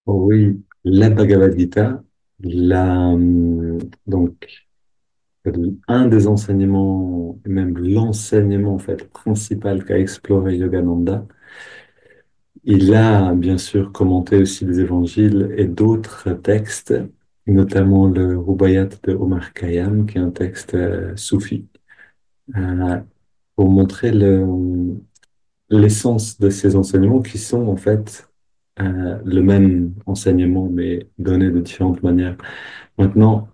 Oui, la Bhagavad Gita, donc un des enseignements, et même l'enseignement en fait principal qu'a exploré Yogananda, il a bien sûr commenté aussi les évangiles et d'autres textes, notamment le Rubaiyat de Omar Khayyam, qui est un texte soufi, euh, pour montrer l'essence de ces enseignements qui sont en fait le même enseignement mais donné de différentes manières. Maintenant,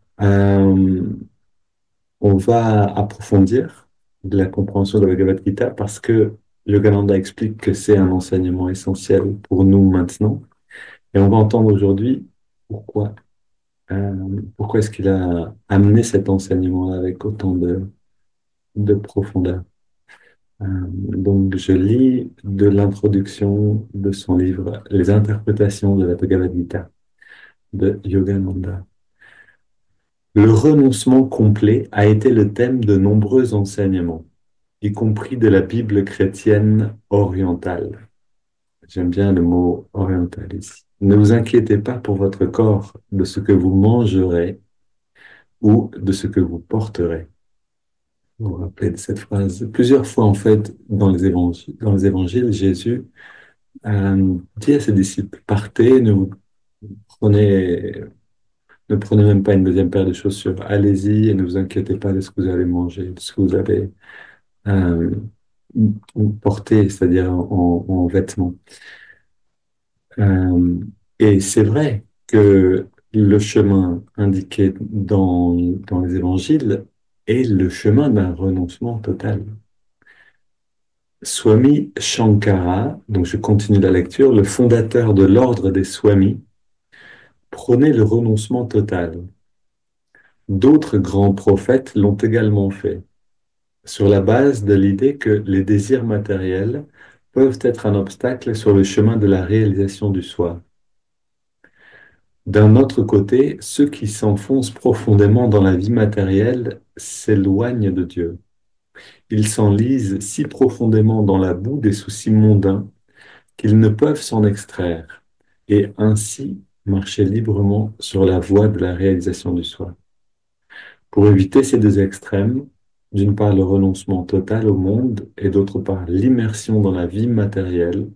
on va approfondir de la compréhension de la Bhagavad Gita parce que Yogananda explique que c'est un enseignement essentiel pour nous maintenant. Et on va entendre aujourd'hui pourquoi, pourquoi est-ce qu'il a amené cet enseignement avec autant de profondeur. Donc, je lis de l'introduction de son livre Les interprétations de la Bhagavad Gita de Yogananda. Le renoncement complet a été le thème de nombreux enseignements, y compris de la Bible chrétienne orientale. J'aime bien le mot oriental ici. Ne vous inquiétez pas pour votre corps de ce que vous mangerez ou de ce que vous porterez. Vous vous rappelez de cette phrase. Plusieurs fois, en fait, dans les évangiles, Jésus dit à ses disciples, partez, prenez, ne prenez même pas une deuxième paire de chaussures. Allez-y et ne vous inquiétez pas de ce que vous allez manger, de ce que vous allez euh, porter, c'est-à-dire en vêtements. Euh, et c'est vrai que le chemin indiqué dans les évangiles est le chemin d'un renoncement total. Swami Shankara, donc je continue la lecture, le fondateur de l'ordre des Swamis, prônait le renoncement total. D'autres grands prophètes l'ont également fait, sur la base de l'idée que les désirs matériels peuvent être un obstacle sur le chemin de la réalisation du soi. D'un autre côté, ceux qui s'enfoncent profondément dans la vie matérielle s'éloignent de Dieu. Ils s'enlisent si profondément dans la boue des soucis mondains qu'ils ne peuvent s'en extraire et ainsi marcher librement sur la voie de la réalisation du soi. Pour éviter ces deux extrêmes, d'une part le renoncement total au monde et d'autre part l'immersion dans la vie matérielle,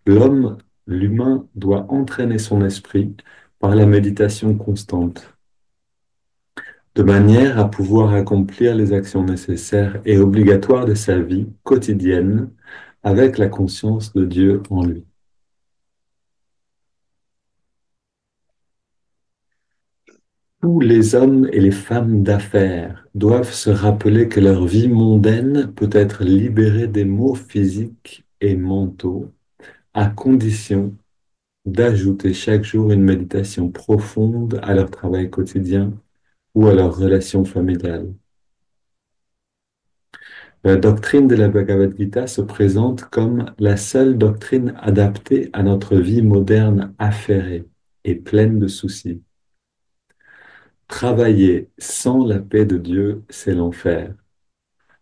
l'humain doit entraîner son esprit par la méditation constante, de manière à pouvoir accomplir les actions nécessaires et obligatoires de sa vie quotidienne avec la conscience de Dieu en lui. Tous les hommes et les femmes d'affaires doivent se rappeler que leur vie mondaine peut être libérée des maux physiques et mentaux à condition d'ajouter chaque jour une méditation profonde à leur travail quotidien ou à leur relation familiale. La doctrine de la Bhagavad Gita se présente comme la seule doctrine adaptée à notre vie moderne affairée et pleine de soucis. Travailler sans la paix de Dieu, c'est l'enfer.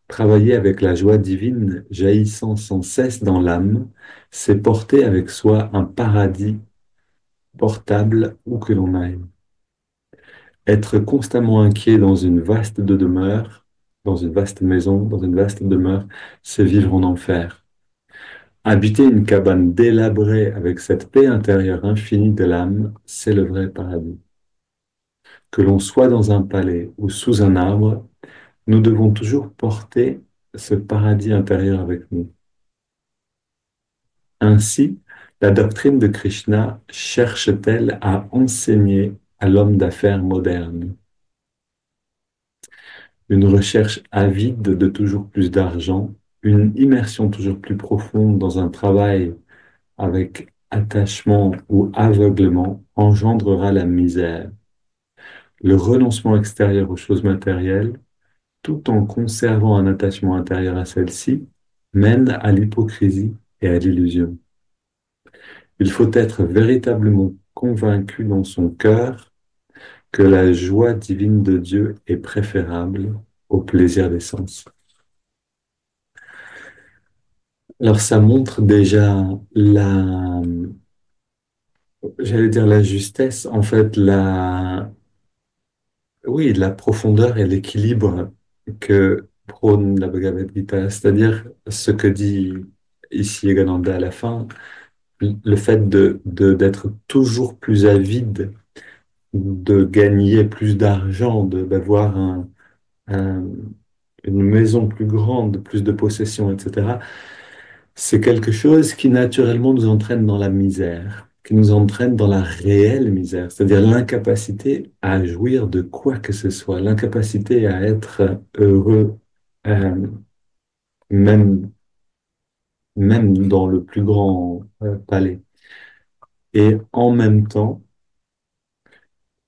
Travailler avec la joie divine jaillissant sans cesse dans l'âme, c'est porter avec soi un paradis portable où que l'on aille. Être constamment inquiet dans une vaste demeure, dans une vaste maison, dans une vaste demeure, c'est vivre en enfer. Habiter une cabane délabrée avec cette paix intérieure infinie de l'âme, c'est le vrai paradis. Que l'on soit dans un palais ou sous un arbre, nous devons toujours porter ce paradis intérieur avec nous. Ainsi, la doctrine de Krishna cherche-t-elle à enseigner à l'homme d'affaires moderne une recherche avide de toujours plus d'argent, une immersion toujours plus profonde dans un travail avec attachement ou aveuglement engendrera la misère. Le renoncement extérieur aux choses matérielles, tout en conservant un attachement intérieur à celles-ci, mène à l'hypocrisie et à l'illusion. Il faut être véritablement convaincu dans son cœur que la joie divine de Dieu est préférable au plaisir des sens. Alors ça montre déjà j'allais dire la justesse, en fait, oui, la profondeur et l'équilibre que prône la Bhagavad Gita, c'est-à-dire ce que dit ici Yogananda à la fin, le fait d'être toujours plus avide, de gagner plus d'argent, d'avoir un- une maison plus grande, plus de possessions, etc. C'est quelque chose qui naturellement nous entraîne dans la misère, qui nous entraîne dans la réelle misère, c'est-à-dire l'incapacité à jouir de quoi que ce soit, l'incapacité à être heureux, euh, même, même dans le plus grand palais. Et en même temps,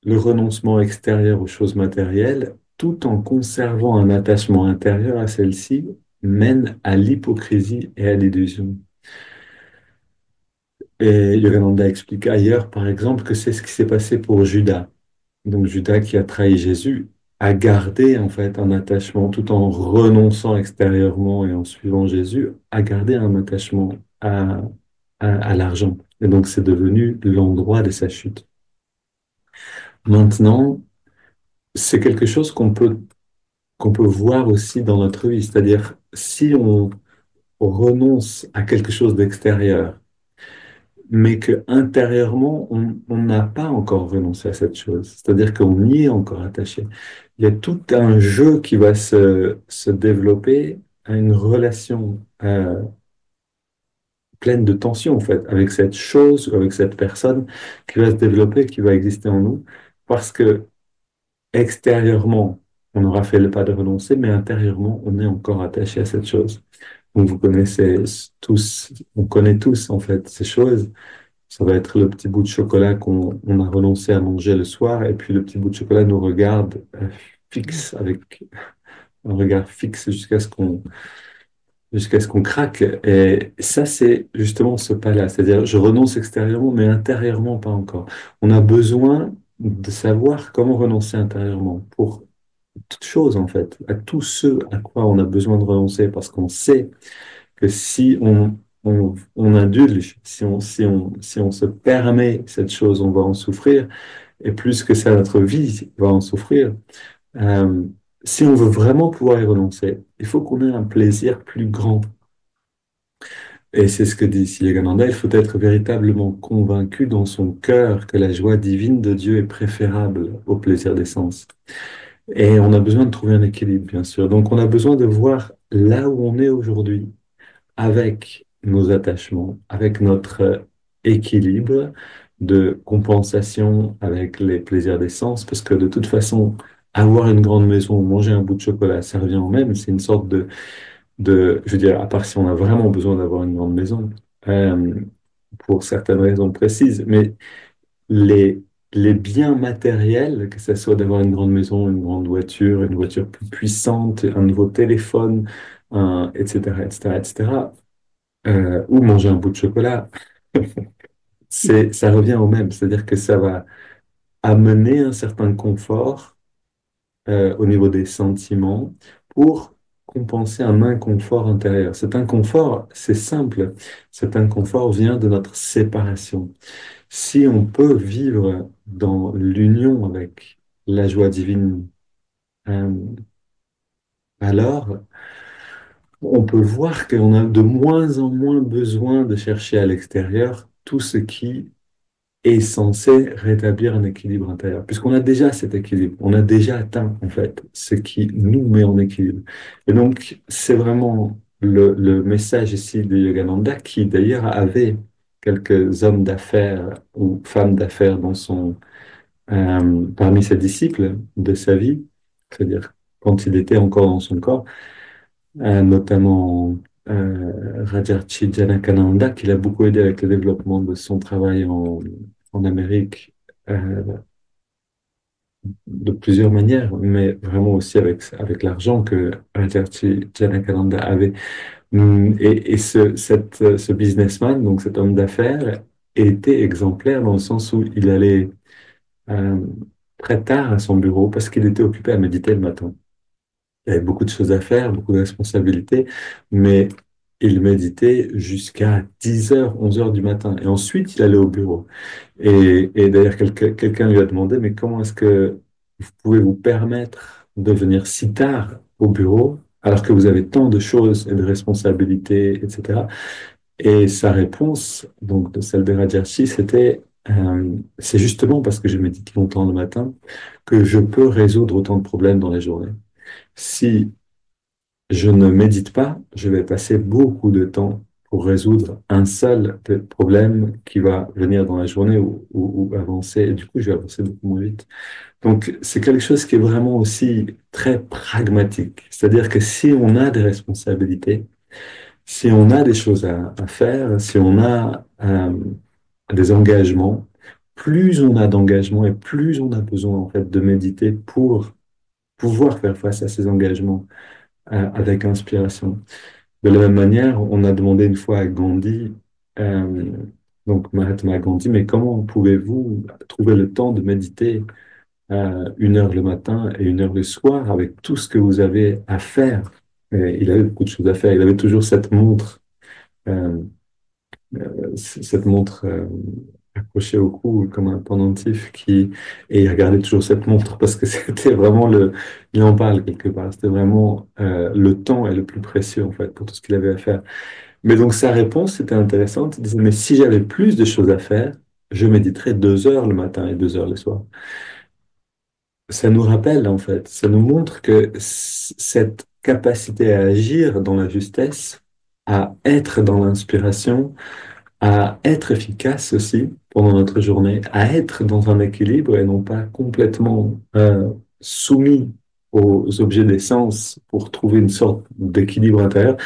le renoncement extérieur aux choses matérielles, tout en conservant un attachement intérieur à celles-ci, mène à l'hypocrisie et à l'illusion. Et Yogananda explique ailleurs, par exemple, que c'est ce qui s'est passé pour Judas. Donc Judas qui a trahi Jésus a gardé en fait un attachement tout en renonçant extérieurement et en suivant Jésus, a gardé un attachement à l'argent. Et donc c'est devenu l'endroit de sa chute. Maintenant, c'est quelque chose qu'on peut voir aussi dans notre vie, c'est-à-dire si on renonce à quelque chose d'extérieur, mais que intérieurement, on n'a pas encore renoncé à cette chose. C'est-à-dire qu'on y est encore attaché. Il y a tout un jeu qui va se développer à une relation pleine de tension, en fait, avec cette chose, avec cette personne qui va se développer, qui va exister en nous, parce que extérieurement, on aura fait le pas de renoncer, mais intérieurement, on est encore attaché à cette chose. Donc, vous connaissez tous, on connaît tous, en fait, ces choses. Ça va être le petit bout de chocolat qu'on on a renoncé à manger le soir, et puis le petit bout de chocolat nous regarde fixe, avec un regard fixe jusqu'à ce qu'on craque. Et ça, c'est justement ce pas-là. C'est-à-dire, je renonce extérieurement, mais intérieurement, pas encore. On a besoin de savoir comment renoncer intérieurement pour toute chose, en fait, à tout ce à quoi on a besoin de renoncer, parce qu'on sait que si on indulge, si on se permet cette chose, on va en souffrir, et plus que ça, notre vie va en souffrir. Euh, si on veut vraiment pouvoir y renoncer, il faut qu'on ait un plaisir plus grand. Et c'est ce que dit ici Yogananda, il faut être véritablement convaincu dans son cœur que la joie divine de Dieu est préférable au plaisir des sens. Et on a besoin de trouver un équilibre, bien sûr. Donc on a besoin de voir là où on est aujourd'hui avec nos attachements, avec notre équilibre de compensation avec les plaisirs des sens, parce que de toute façon, avoir une grande maison ou manger un bout de chocolat, ça revient au même, c'est une sorte je veux dire, à part si on a vraiment besoin d'avoir une grande maison, euh, pour certaines raisons précises, mais les, les biens matériels, que ce soit d'avoir une grande maison, une grande voiture, une voiture plus puissante, un nouveau téléphone, etc., etc., etc., ou manger un bout de chocolat, ça revient au même. C'est-à-dire que ça va amener un certain confort au niveau des sentiments pour compenser un inconfort intérieur. Cet inconfort, c'est simple. Cet inconfort vient de notre séparation. Si on peut vivre dans l'union avec la joie divine, euh, alors on peut voir qu'on a de moins en moins besoin de chercher à l'extérieur tout ce qui est censé rétablir un équilibre intérieur, puisqu'on a déjà cet équilibre, on a déjà atteint en fait ce qui nous met en équilibre. Et donc, c'est vraiment le message ici de Yogananda, qui d'ailleurs avait quelques hommes d'affaires ou femmes d'affaires parmi ses disciples de sa vie, c'est-à-dire quand il était encore dans son corps, notamment Rajarchi Janakananda, qui l'a beaucoup aidé avec le développement de son travail en Amérique de plusieurs manières, mais vraiment aussi avec l'argent que Rajarchi Janakananda avait. Et ce businessman, donc cet homme d'affaires, était exemplaire dans le sens où il allait euh, très tard à son bureau parce qu'il était occupé à méditer le matin. Il y avait beaucoup de choses à faire, beaucoup de responsabilités, mais il méditait jusqu'à 10 heures, 11 heures du matin. Et ensuite, il allait au bureau. Et d'ailleurs, quelqu'un lui a demandé, mais comment est-ce que vous pouvez vous permettre de venir si tard au bureau alors que vous avez tant de choses et de responsabilités, etc. Et sa réponse, donc de celle de Rajarshi, c'était, c'est justement parce que je médite longtemps le matin que je peux résoudre autant de problèmes dans la journée. Si je ne médite pas, je vais passer beaucoup de temps pour résoudre un seul problème qui va venir dans la journée ou avancer. Et du coup, je vais avancer beaucoup moins vite. Donc, c'est quelque chose qui est vraiment aussi très pragmatique. C'est-à-dire que si on a des responsabilités, si on a des choses à faire, si on a des engagements, plus on a d'engagements et plus on a besoin en fait de méditer pour pouvoir faire face à ces engagements avec inspiration. De la même manière, on a demandé une fois à Gandhi, euh, donc Mahatma Gandhi, mais comment pouvez-vous trouver le temps de méditer 1 heure le matin et 1 heure le soir avec tout ce que vous avez à faire? Et il avait beaucoup de choses à faire. Il avait toujours cette montre, euh, cette montre accrochée au cou comme un pendentif et il regardait toujours cette montre parce que c'était vraiment il en parle quelque part. C'était vraiment le temps est le plus précieux en fait pour tout ce qu'il avait à faire. Mais donc sa réponse était intéressante. Il disait, mais si j'avais plus de choses à faire, je méditerais 2 heures le matin et 2 heures le soir. Ça nous rappelle, en fait, ça nous montre que cette capacité à agir dans la justesse, à être dans l'inspiration, à être efficace aussi pendant notre journée, à être dans un équilibre et non pas complètement soumis aux objets des sens pour trouver une sorte d'équilibre intérieur,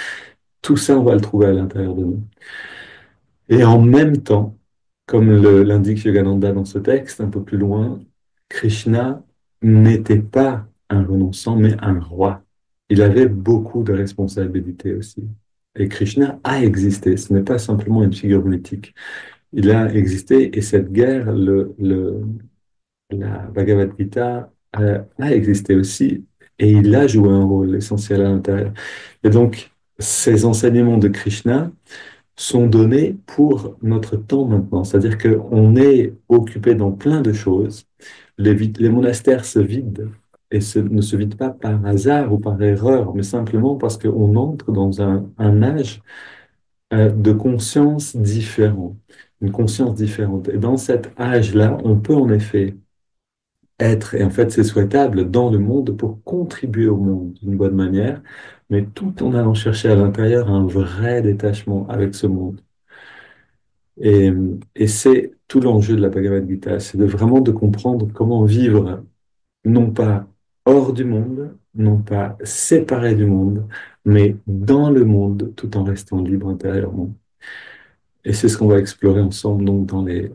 tout ça, on va le trouver à l'intérieur de nous. Et en même temps, comme l'indique Yogananda dans ce texte, un peu plus loin, Krishna n'était pas un renonçant, mais un roi. Il avait beaucoup de responsabilités aussi. Et Krishna a existé, ce n'est pas simplement une figure mythique. Il a existé et cette guerre, la Bhagavad Gita, a existé aussi et il a joué un rôle essentiel à l'intérieur. Et donc, ces enseignements de Krishna, sont donnés pour notre temps maintenant. C'est-à-dire qu'on est occupé dans plein de choses. Les monastères se vident et ne se vident pas par hasard ou par erreur, mais simplement parce qu'on entre dans un âge de conscience différent, une conscience différente. Et dans cet âge-là, on peut en effet être, et en fait c'est souhaitable, dans le monde pour contribuer au monde d'une bonne manière, mais tout en allant chercher à l'intérieur un vrai détachement avec ce monde. Et, et c'est tout l'enjeu de la Bhagavad Gita, c'est de vraiment de comprendre comment vivre, non pas hors du monde, non pas séparé du monde, mais dans le monde, tout en restant libre intérieurement. Et c'est ce qu'on va explorer ensemble donc dans les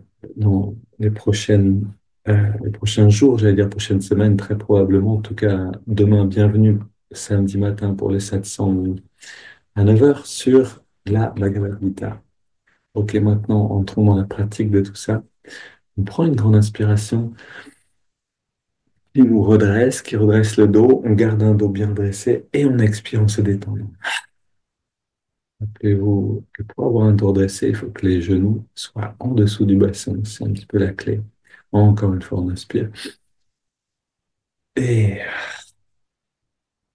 prochains jours, j'allais dire prochaines semaines, très probablement. En tout cas, demain, bienvenue samedi matin pour les 700 à 9 heures sur la Bhagavad Gita. Ok, maintenant, entrons dans la pratique de tout ça. On prend une grande inspiration qui nous redresse, qui redresse le dos. On garde un dos bien dressé et on expire en se détendant. Rappelez-vous que pour avoir un dos redressé, il faut que les genoux soient en dessous du bassin. C'est un petit peu la clé. Encore une fois, on inspire. Et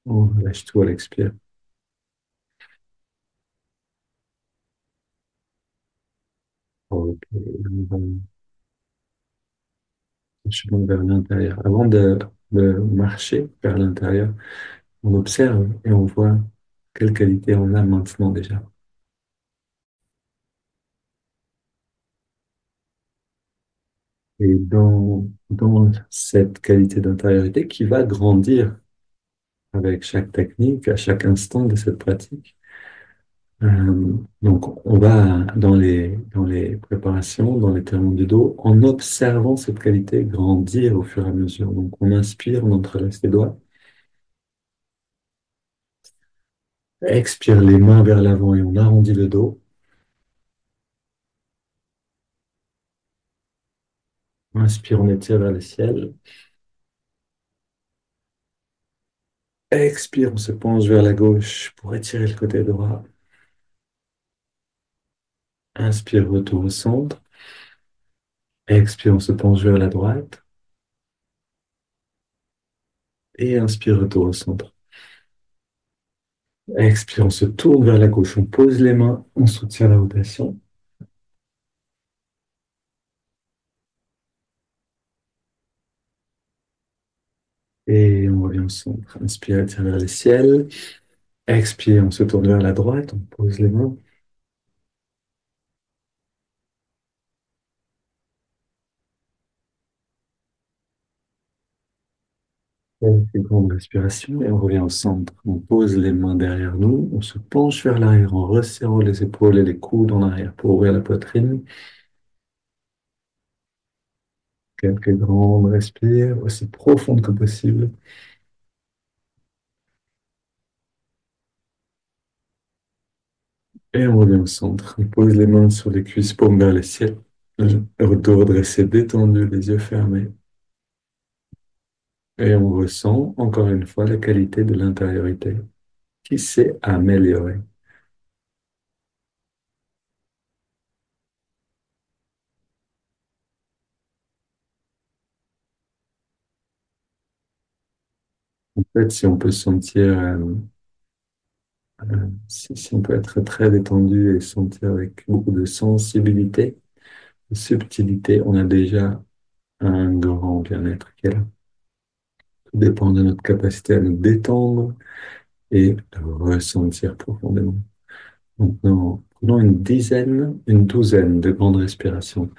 on relâche tout à l'expire. Ok, on chemin vers l'intérieur. Avant de marcher vers l'intérieur, on observe et on voit quelle qualité on a maintenant déjà. Et dans cette qualité d'intériorité qui va grandir avec chaque technique, à chaque instant de cette pratique. Donc, on va dans les préparations, dans les termes du dos, en observant cette qualité grandir au fur et à mesure. Donc, on inspire, on entrelace les doigts, expire les mains vers l'avant et on arrondit le dos. Inspire, on étire vers le ciel. Expire, on se penche vers la gauche pour étirer le côté droit. Inspire, retour au centre. Expire, on se penche vers la droite. Et inspire, retour au centre. Expire, on se tourne vers la gauche. On pose les mains, on soutient la rotation. Et on revient au centre. Inspire, tire vers le ciel. Expire, on se tourne vers la droite. On pose les mains. On fait une grande respiration et on revient au centre. On pose les mains derrière nous. On se penche vers l'arrière en resserrant les épaules et les coudes en arrière pour ouvrir la poitrine. Quelques grandes respires, aussi profondes que possible. Et on revient au centre. On pose les mains sur les cuisses, paumes vers le ciel. Retour redressé, détendu, les yeux fermés. Et on ressent encore une fois la qualité de l'intériorité qui s'est améliorée. En fait, si on peut sentir, si on peut être très détendu et sentir avec beaucoup de sensibilité, de subtilité, on a déjà un grand bien-être qui est là. Tout dépend de notre capacité à nous détendre et ressentir profondément. Maintenant, prenons une douzaine de grandes respirations.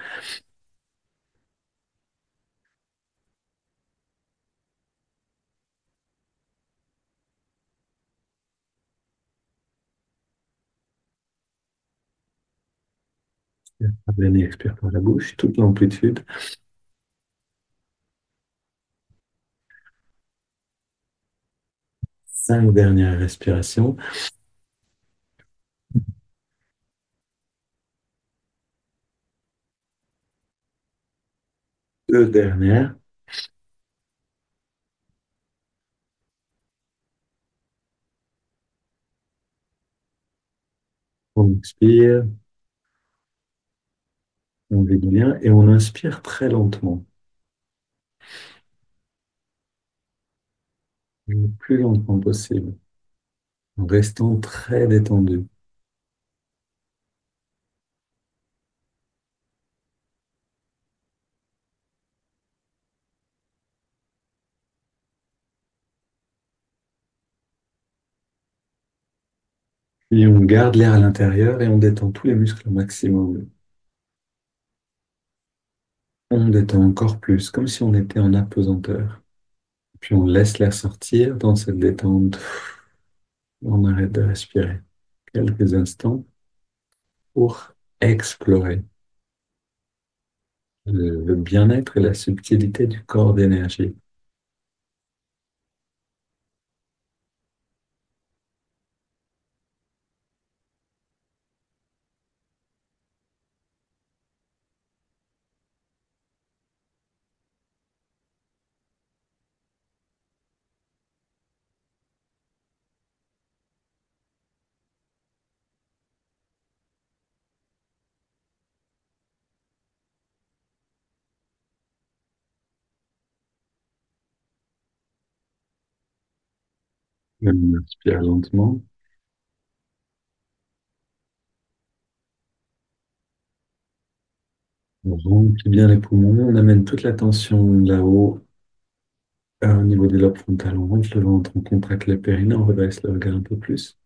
Venez, expire par la bouche, toute l'amplitude. 5 dernières respirations. 2 dernières. On expire, on vide bien et on inspire très lentement, le plus lentement possible, en restant très détendu. Puis on garde l'air à l'intérieur et on détend tous les muscles au maximum. On détend encore plus, comme si on était en apesanteur. Puis on laisse l'air sortir dans cette détente. On arrête de respirer quelques instants pour explorer le bien-être et la subtilité du corps d'énergie. On inspire lentement, on remplit bien les poumons, on amène toute la tension là-haut, au niveau du lobe frontal, on gonfle le ventre, on contracte le périnée, on redresse le regard un peu plus.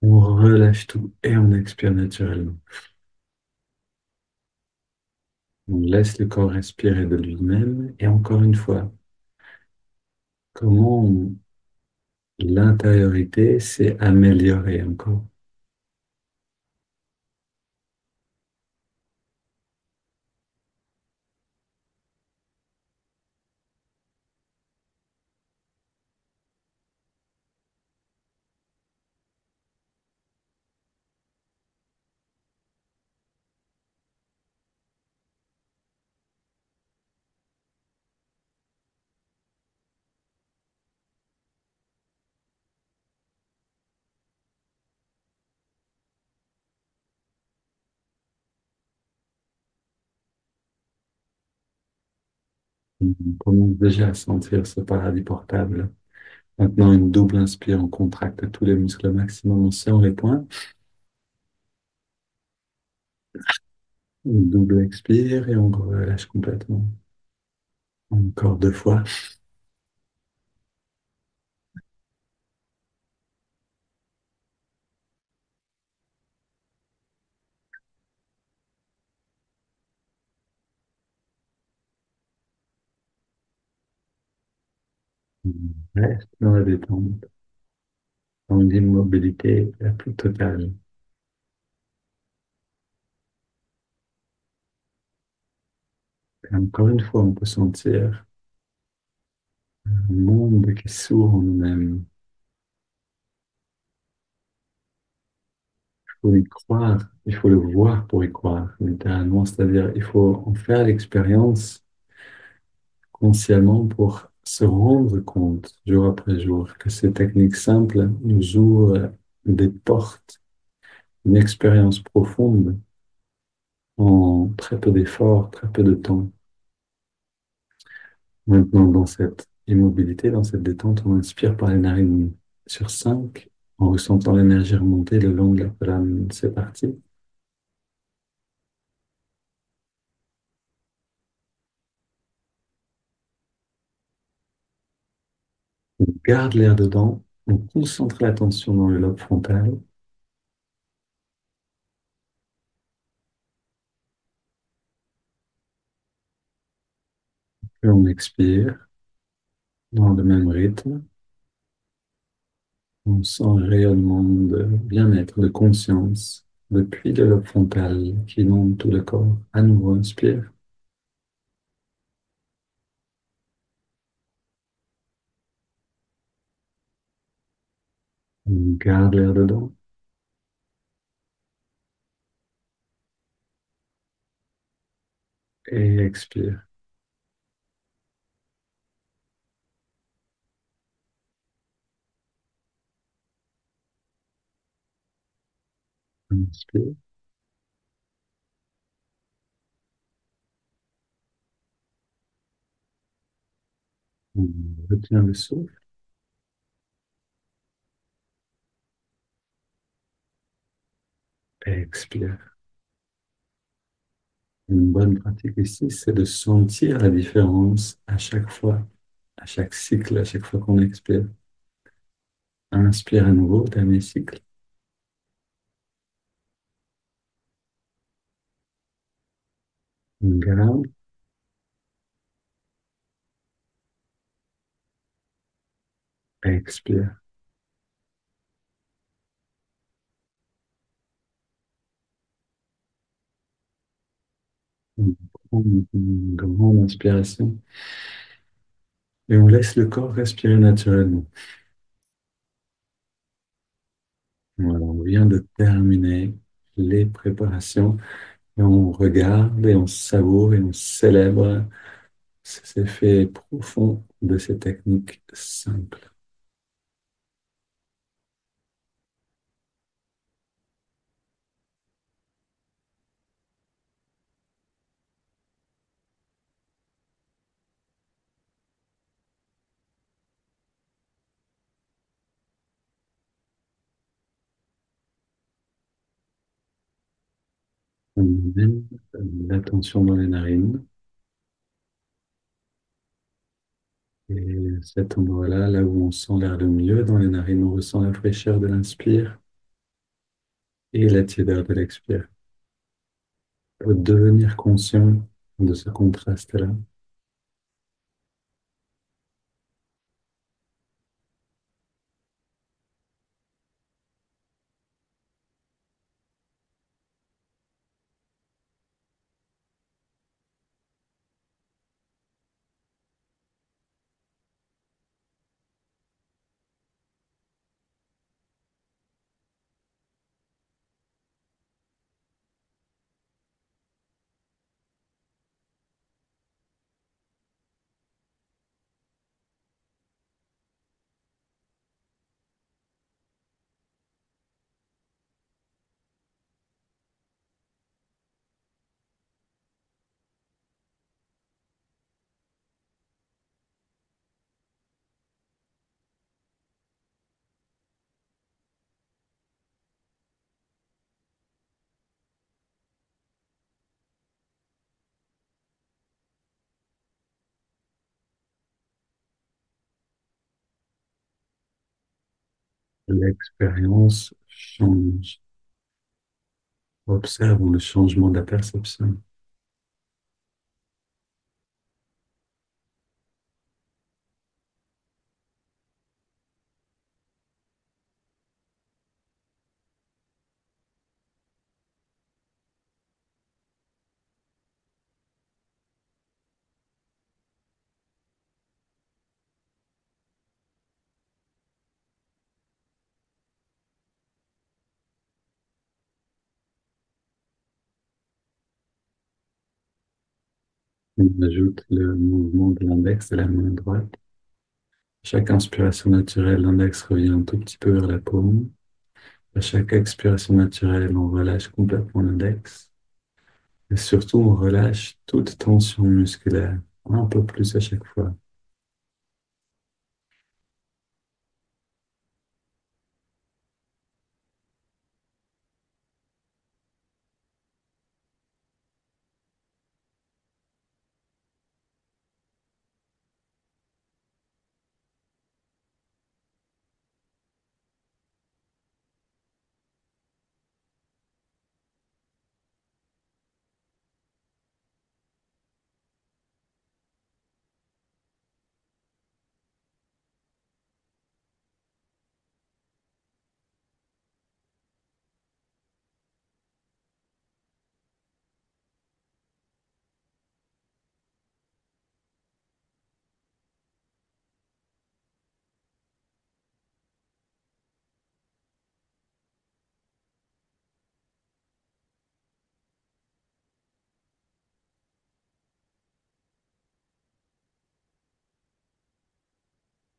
On relâche tout et on expire naturellement. On laisse le corps respirer de lui-même et encore une fois, comment l'intériorité s'est améliorée encore. On commence déjà à sentir ce paradis portable. Maintenant, une double inspire, on contracte tous les muscles au maximum, on serre les poings. Une double expire et on relâche complètement. Encore deux fois. On reste dans la détente, dans l'immobilité la plus totale. Et encore une fois, on peut sentir un monde qui s'ouvre en nous-mêmes. Il faut y croire, il faut le voir pour y croire, littéralement. C'est-à-dire, il faut en faire l'expérience consciemment pour se rendre compte, jour après jour, que ces techniques simples nous ouvrent des portes, une expérience profonde en très peu d'efforts, très peu de temps. Maintenant, dans cette immobilité, dans cette détente, on inspire par les narines sur 5, en ressentant l'énergie remonter le long de la colonne. C'est parti. On garde l'air dedans, on concentre l'attention dans le lobe frontal, puis on expire dans le même rythme. On sent un rayonnement de bien-être, de conscience depuis le lobe frontal qui inonde tout le corps. À nouveau, inspire, on garde l'air dedans et expire. Inspire, on retient le souffle et expire. Une bonne pratique ici, c'est de sentir la différence à chaque fois, à chaque cycle, à chaque fois qu'on expire. Inspire à nouveau, dernier cycle. On garde, expire. On prend une grande inspiration et on laisse le corps respirer naturellement. Voilà, on vient de terminer les préparations et on regarde et on savoure et on célèbre ces effets profonds de ces techniques simples. On mène l'attention dans les narines et cet endroit-là, là où on sent l'air le mieux dans les narines, on ressent la fraîcheur de l'inspire et la tiédeur de l'expire. Il faut devenir conscient de ce contraste-là. L'expérience change. Observons le changement de la perception. On ajoute le mouvement de l'index de la main droite. Chaque inspiration naturelle, l'index revient un tout petit peu vers la paume. À chaque expiration naturelle, on relâche complètement l'index. Et surtout, on relâche toute tension musculaire, un peu plus à chaque fois.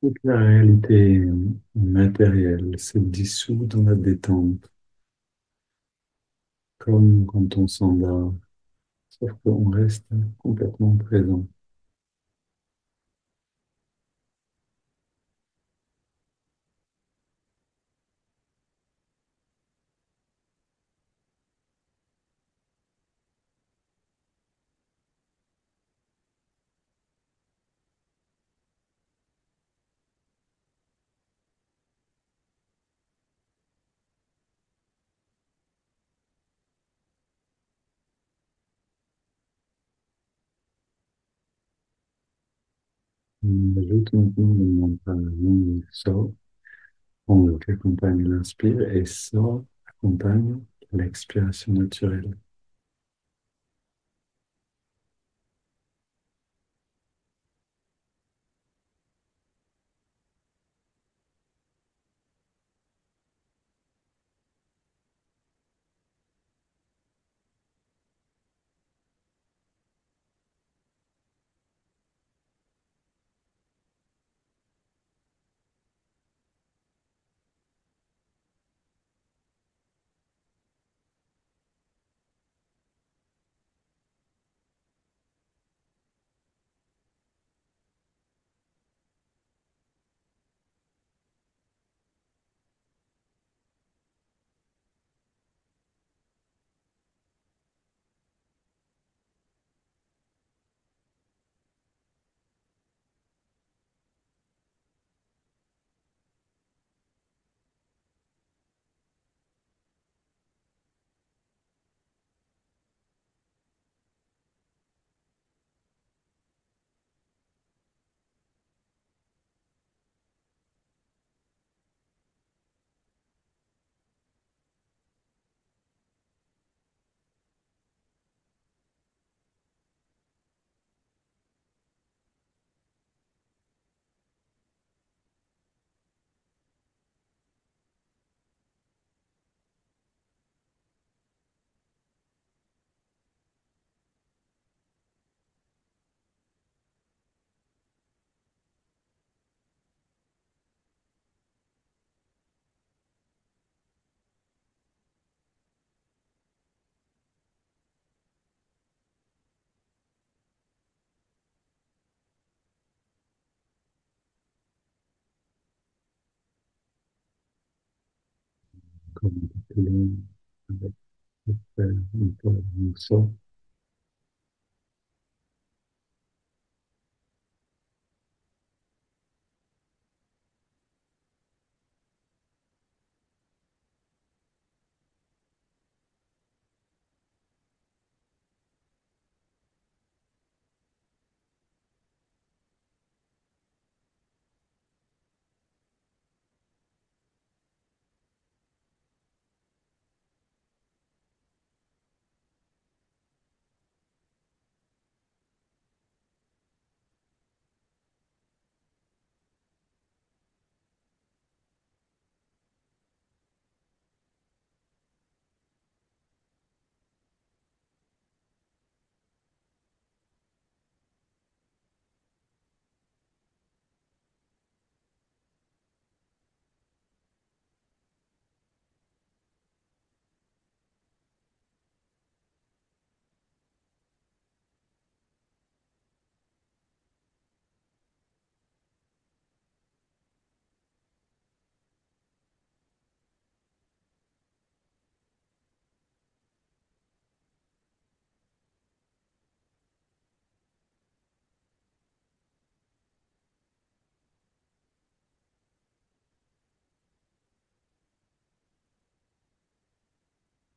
Toute la réalité matérielle se dissout dans la détente, comme quand on s'endort, sauf qu'on reste complètement présent. On ajoute maintenant le mantra Nam So, on accompagne l'inspire et So accompagne l'expiration naturelle. Comme tout le monde avec un peu de So.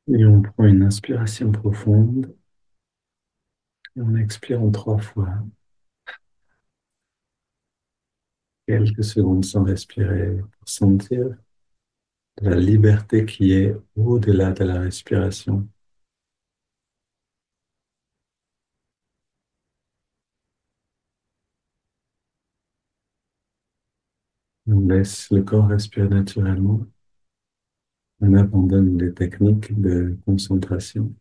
Et on prend une inspiration profonde et on expire en 3 fois. Quelques secondes sans respirer pour sentir la liberté qui est au-delà de la respiration. On laisse le corps respirer naturellement. On abandonne les techniques de concentration.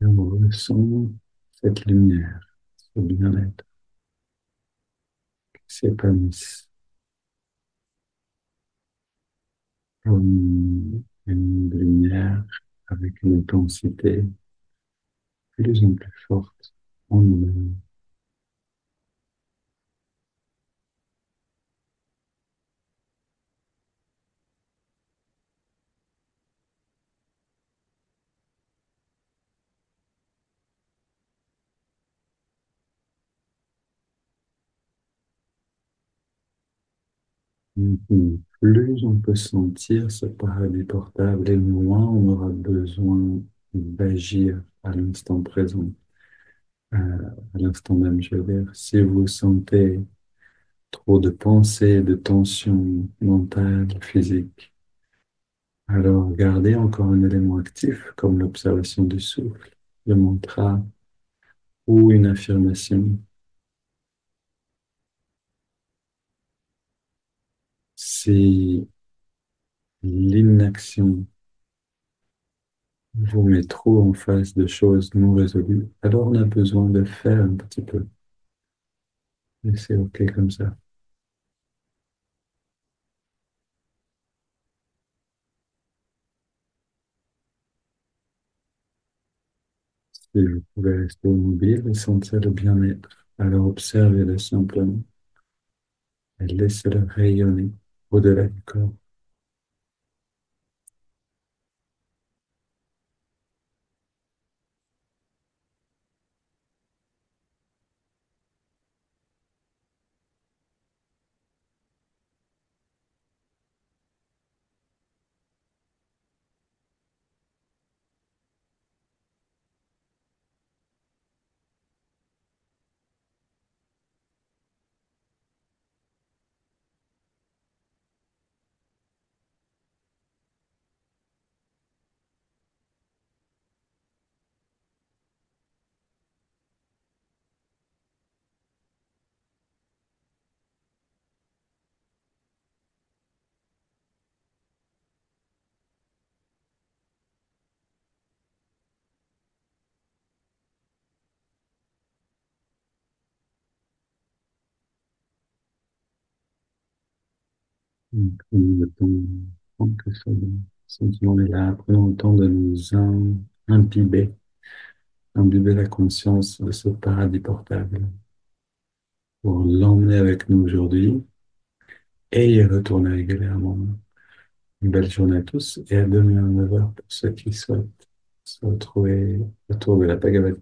Et on ressent cette lumière, ce bien-être qui s'épanouit comme une lumière avec une intensité de plus en plus forte en nous. Plus on peut sentir ce paradis portable et moins on aura besoin d'agir à l'instant présent, à l'instant même, je veux dire. Si vous sentez trop de pensées, de tensions mentales, physiques, alors gardez encore un élément actif comme l'observation du souffle, le mantra ou une affirmation. Si l'inaction vous met trop en face de choses non résolues, alors on a besoin de faire un petit peu. Et c'est OK comme ça. Si vous pouvez rester immobile et sentir le bien-être, alors observez-le simplement et laissez-le rayonner au-delà du corps. Donc, prenons le temps, tant que ce sentiment est là, prenons le temps de nous imbiber, imbiber la conscience de ce paradis portable pour l'emmener avec nous aujourd'hui et y retourner régulièrement. Une belle journée à tous et à demain à 9 heures pour ceux qui souhaitent se retrouver autour de la Bhagavad